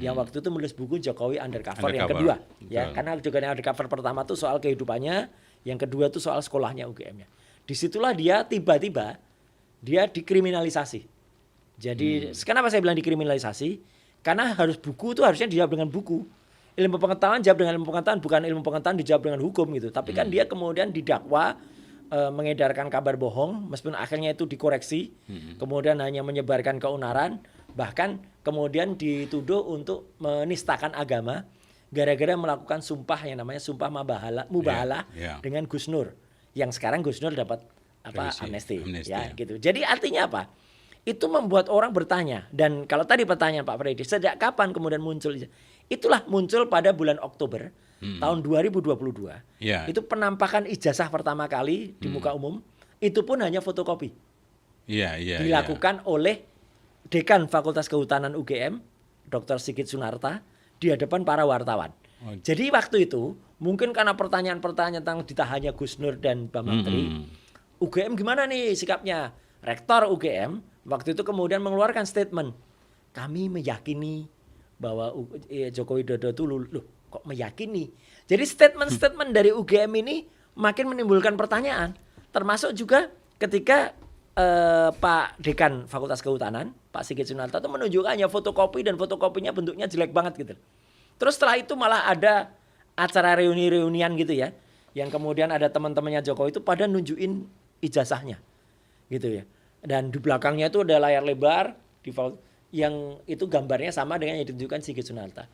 yang waktu itu menulis buku Jokowi Undercover yang kedua. Ya, karena Jokowi Undercover pertama tuh soal kehidupannya, yang kedua tuh soal sekolahnya UGM-nya. Disitulah dia tiba-tiba dia dikriminalisasi. Jadi kenapa saya bilang dikriminalisasi? Karena buku itu harusnya dijawab dengan buku. Ilmu pengetahuan jawab dengan ilmu pengetahuan, bukan ilmu pengetahuan dijawab dengan hukum gitu. Tapi kan dia kemudian didakwa mengedarkan kabar bohong, meskipun akhirnya itu dikoreksi, kemudian hanya menyebarkan keonaran, bahkan kemudian dituduh untuk menistakan agama gara-gara melakukan sumpah yang namanya sumpah mubahalah dengan Gus Nur, yang sekarang Gus Nur dapat amnesti ya gitu. Jadi artinya apa? Itu membuat orang bertanya, dan kalau tadi pertanyaan Pak Freddy, sejak kapan kemudian muncul? Itulah muncul pada bulan Oktober tahun 2022. Itu penampakan ijazah pertama kali di muka umum, itu pun hanya fotokopi. Dilakukan oleh Dekan Fakultas Kehutanan UGM, Dr. Sigit Sunarta, di hadapan para wartawan. Jadi waktu itu, mungkin karena pertanyaan-pertanyaan tentang ditahannya Gus Nur dan Bambang Tri, UGM gimana nih sikapnya? Rektor UGM waktu itu kemudian mengeluarkan statement, kami meyakini bahwa Joko Widodo itu loh kok meyakini. Jadi statement-statement dari UGM ini makin menimbulkan pertanyaan. Termasuk juga ketika Pak Dekan Fakultas Kehutanan, Pak Sigit Sunarta itu menunjukkannya fotokopi dan fotokopinya bentuknya jelek banget gitu. Terus setelah itu malah ada acara reuni-reunian gitu ya, yang kemudian ada teman-temannya Jokowi itu pada nunjukin ijazahnya gitu ya. Dan di belakangnya itu ada layar lebar yang itu gambarnya sama dengan yang ditunjukkan Sigit Sunarta.